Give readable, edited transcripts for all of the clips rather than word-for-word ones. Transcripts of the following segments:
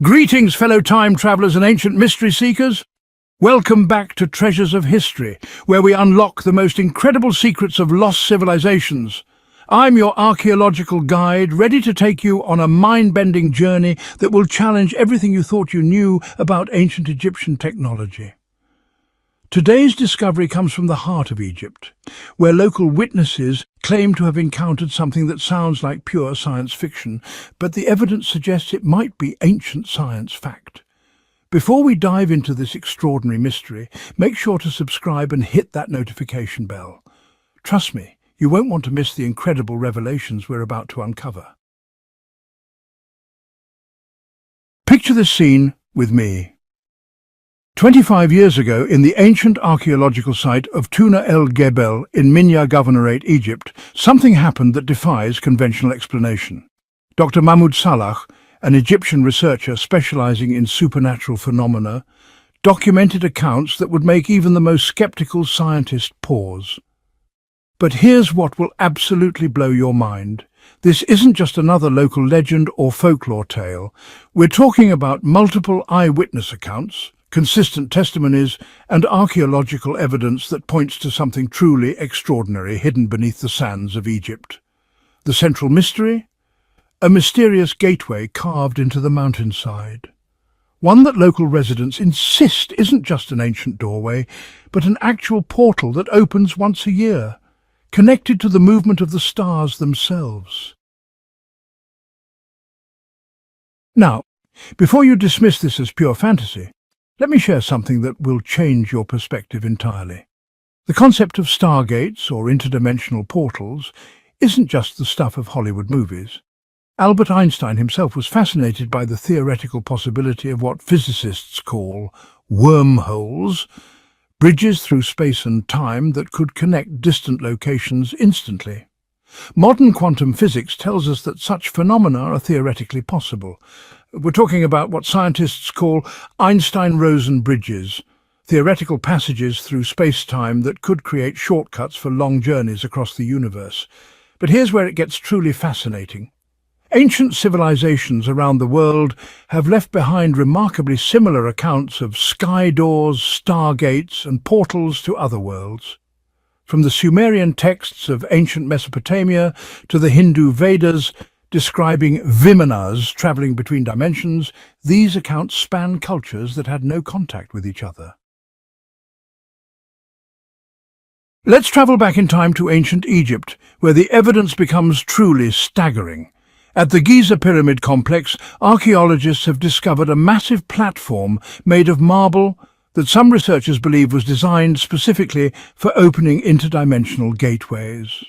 Greetings, fellow time travelers and ancient mystery seekers. Welcome back to Treasures of History, where we unlock the most incredible secrets of lost civilizations. I'm your archaeological guide, ready to take you on a mind-bending journey that will challenge everything you thought you knew about ancient Egyptian technology. Today's discovery comes from the heart of Egypt, where local witnesses claim to have encountered something that sounds like pure science fiction, but the evidence suggests it might be ancient science fact. Before we dive into this extraordinary mystery, make sure to subscribe and hit that notification bell. Trust me, you won't want to miss the incredible revelations we're about to uncover. Picture this scene with me. 25 years ago, in the ancient archaeological site of Tuna el-Gebel in Minya Governorate, Egypt, something happened that defies conventional explanation. Dr. Mahmoud Salah, an Egyptian researcher specializing in supernatural phenomena, documented accounts that would make even the most skeptical scientist pause. But here's what will absolutely blow your mind. This isn't just another local legend or folklore tale. We're talking about multiple eyewitness accounts, consistent testimonies, and archaeological evidence that points to something truly extraordinary hidden beneath the sands of Egypt. The central mystery? A mysterious gateway carved into the mountainside. One that local residents insist isn't just an ancient doorway, but an actual portal that opens once a year, connected to the movement of the stars themselves. Now, before you dismiss this as pure fantasy, let me share something that will change your perspective entirely. The concept of Stargates, or interdimensional portals, isn't just the stuff of Hollywood movies. Albert Einstein himself was fascinated by the theoretical possibility of what physicists call wormholes, bridges through space and time that could connect distant locations instantly. Modern quantum physics tells us that such phenomena are theoretically possible. We're talking about what scientists call Einstein-Rosen bridges, theoretical passages through space-time that could create shortcuts for long journeys across the universe. But here's where it gets truly fascinating. Ancient civilizations around the world have left behind remarkably similar accounts of sky doors, stargates, and portals to other worlds. From the Sumerian texts of ancient Mesopotamia to the Hindu Vedas describing vimanas traveling between dimensions, these accounts span cultures that had no contact with each other. Let's travel back in time to ancient Egypt, where the evidence becomes truly staggering. At the Giza Pyramid complex, archaeologists have discovered a massive platform made of marble that some researchers believe was designed specifically for opening interdimensional gateways.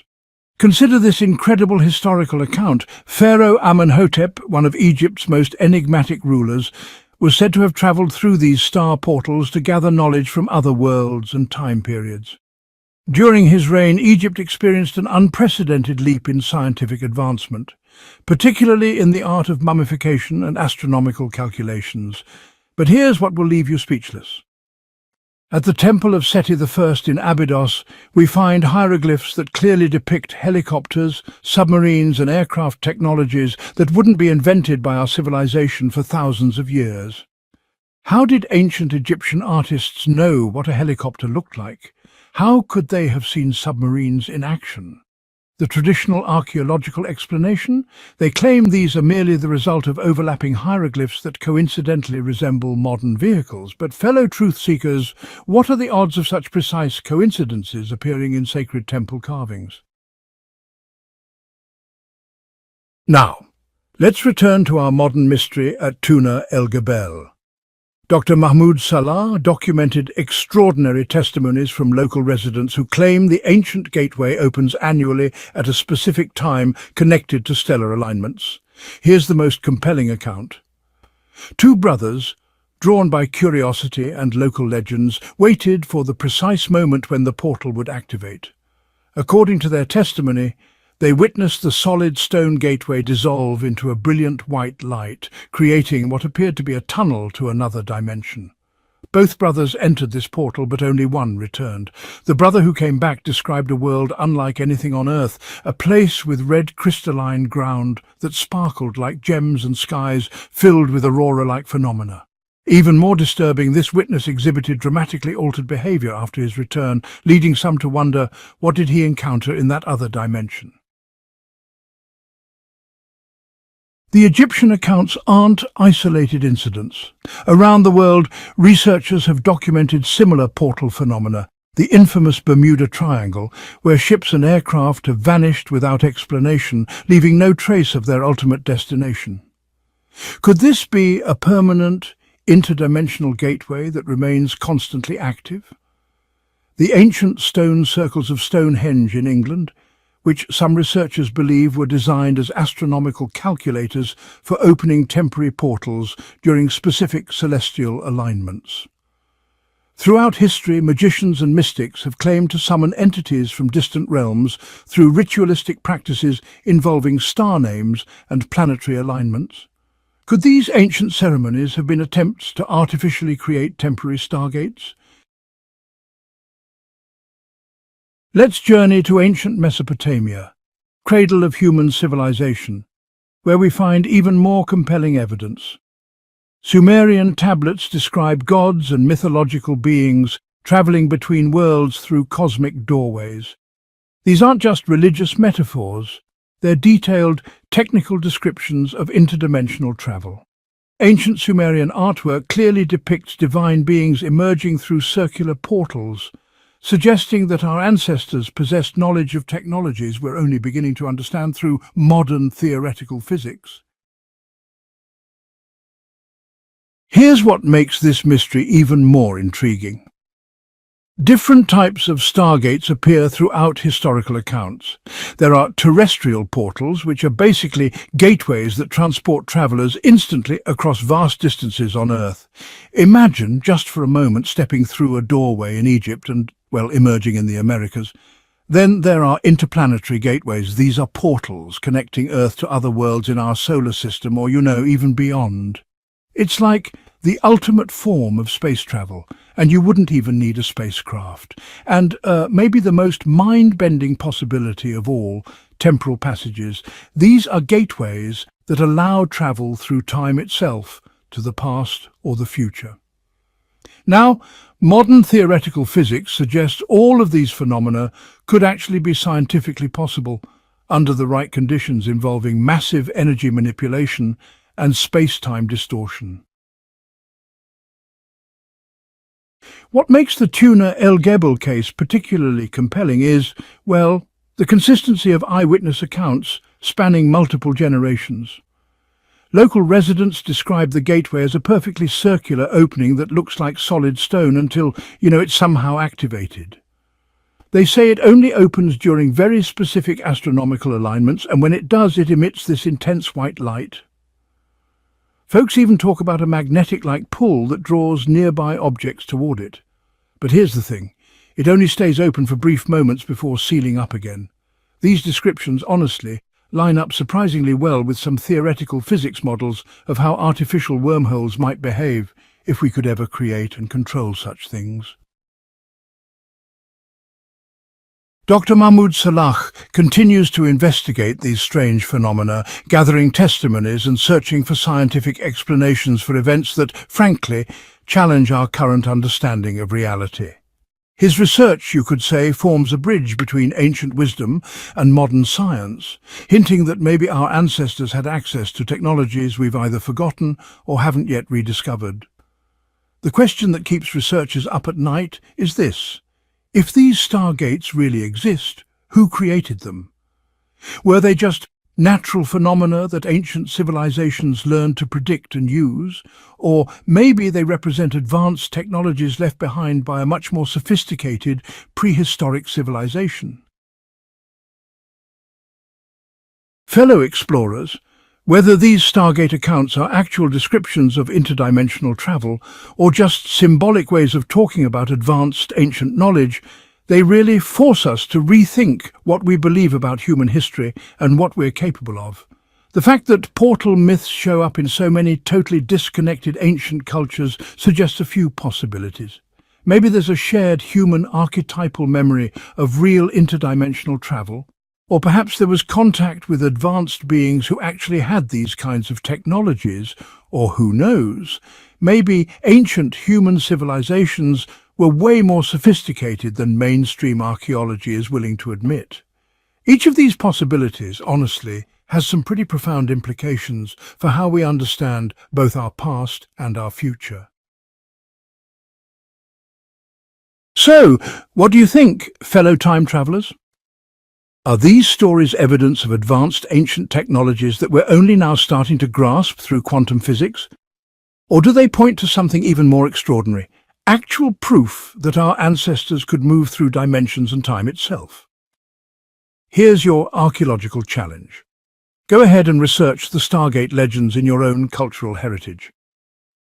Consider this incredible historical account. Pharaoh Amenhotep, one of Egypt's most enigmatic rulers, was said to have travelled through these star portals to gather knowledge from other worlds and time periods. During his reign, Egypt experienced an unprecedented leap in scientific advancement, particularly in the art of mummification and astronomical calculations. But here's what will leave you speechless. At the Temple of Seti I in Abydos, we find hieroglyphs that clearly depict helicopters, submarines and aircraft technologies that wouldn't be invented by our civilization for thousands of years. How did ancient Egyptian artists know what a helicopter looked like? How could they have seen submarines in action? The traditional archaeological explanation? They claim these are merely the result of overlapping hieroglyphs that coincidentally resemble modern vehicles. But fellow truth seekers, what are the odds of such precise coincidences appearing in sacred temple carvings? Now, let's return to our modern mystery at Tuna el-Gebel. Dr. Mahmoud Salah documented extraordinary testimonies from local residents who claim the ancient gateway opens annually at a specific time connected to stellar alignments. Here's the most compelling account. Two brothers, drawn by curiosity and local legends, waited for the precise moment when the portal would activate. According to their testimony, they witnessed the solid stone gateway dissolve into a brilliant white light, creating what appeared to be a tunnel to another dimension. Both brothers entered this portal, but only one returned. The brother who came back described a world unlike anything on Earth, a place with red crystalline ground that sparkled like gems and skies filled with aurora-like phenomena. Even more disturbing, this witness exhibited dramatically altered behavior after his return, leading some to wonder, what did he encounter in that other dimension? The Egyptian accounts aren't isolated incidents. Around the world, researchers have documented similar portal phenomena, the infamous Bermuda Triangle, where ships and aircraft have vanished without explanation, leaving no trace of their ultimate destination. Could this be a permanent, interdimensional gateway that remains constantly active? The ancient stone circles of Stonehenge in England, which some researchers believe were designed as astronomical calculators for opening temporary portals during specific celestial alignments. Throughout history, magicians and mystics have claimed to summon entities from distant realms through ritualistic practices involving star names and planetary alignments. Could these ancient ceremonies have been attempts to artificially create temporary stargates? Let's journey to ancient Mesopotamia, cradle of human civilization, where we find even more compelling evidence. Sumerian tablets describe gods and mythological beings traveling between worlds through cosmic doorways. These aren't just religious metaphors, they're detailed, technical descriptions of interdimensional travel. Ancient Sumerian artwork clearly depicts divine beings emerging through circular portals, suggesting that our ancestors possessed knowledge of technologies we're only beginning to understand through modern theoretical physics. Here's what makes this mystery even more intriguing. Different types of stargates appear throughout historical accounts. There are terrestrial portals, which are basically gateways that transport travelers instantly across vast distances on Earth. Imagine, just for a moment, stepping through a doorway in Egypt and, well, emerging in the Americas. Then there are interplanetary gateways. These are portals connecting Earth to other worlds in our solar system or, even beyond. It's like the ultimate form of space travel, and you wouldn't even need a spacecraft. And maybe the most mind-bending possibility of all, temporal passages. These are gateways that allow travel through time itself to the past or the future. Now, modern theoretical physics suggests all of these phenomena could actually be scientifically possible under the right conditions involving massive energy manipulation and space-time distortion. What makes the Tuna el-Gebel case particularly compelling is, well, the consistency of eyewitness accounts spanning multiple generations. Local residents describe the gateway as a perfectly circular opening that looks like solid stone until, it's somehow activated. They say it only opens during very specific astronomical alignments, and when it does, it emits this intense white light. Folks even talk about a magnetic-like pull that draws nearby objects toward it. But here's the thing, it only stays open for brief moments before sealing up again. These descriptions, honestly, line up surprisingly well with some theoretical physics models of how artificial wormholes might behave if we could ever create and control such things. Dr. Mahmoud Salah continues to investigate these strange phenomena, gathering testimonies and searching for scientific explanations for events that, frankly, challenge our current understanding of reality. His research, you could say, forms a bridge between ancient wisdom and modern science, hinting that maybe our ancestors had access to technologies we've either forgotten or haven't yet rediscovered. The question that keeps researchers up at night is this: if these stargates really exist, who created them? Were they just natural phenomena that ancient civilizations learned to predict and use? Or maybe they represent advanced technologies left behind by a much more sophisticated prehistoric civilization? Fellow explorers, whether these Stargate accounts are actual descriptions of interdimensional travel or just symbolic ways of talking about advanced ancient knowledge, they really force us to rethink what we believe about human history and what we're capable of. The fact that portal myths show up in so many totally disconnected ancient cultures suggests a few possibilities. Maybe there's a shared human archetypal memory of real interdimensional travel, or perhaps there was contact with advanced beings who actually had these kinds of technologies, or who knows, maybe ancient human civilizations were way more sophisticated than mainstream archaeology is willing to admit. Each of these possibilities, honestly, has some pretty profound implications for how we understand both our past and our future. So, what do you think, fellow time travelers? Are these stories evidence of advanced ancient technologies that we're only now starting to grasp through quantum physics? Or do they point to something even more extraordinary, actual proof that our ancestors could move through dimensions and time itself? Here's your archaeological challenge. Go ahead and research the Stargate legends in your own cultural heritage.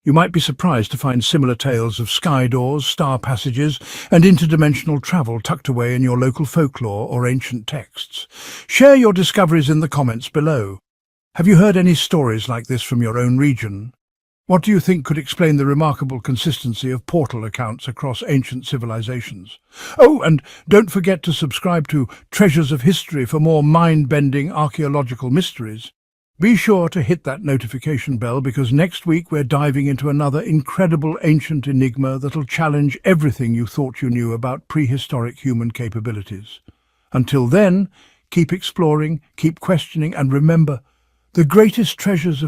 You might be surprised to find similar tales of sky doors, star passages, and interdimensional travel tucked away in your local folklore or ancient texts. Share your discoveries in the comments below. Have you heard any stories like this from your own region? What do you think could explain the remarkable consistency of portal accounts across ancient civilizations? Oh, and don't forget to subscribe to Treasures of History for more mind-bending archaeological mysteries. Be sure to hit that notification bell because next week we're diving into another incredible ancient enigma that'll challenge everything you thought you knew about prehistoric human capabilities. Until then, keep exploring, keep questioning, and remember, the greatest treasures of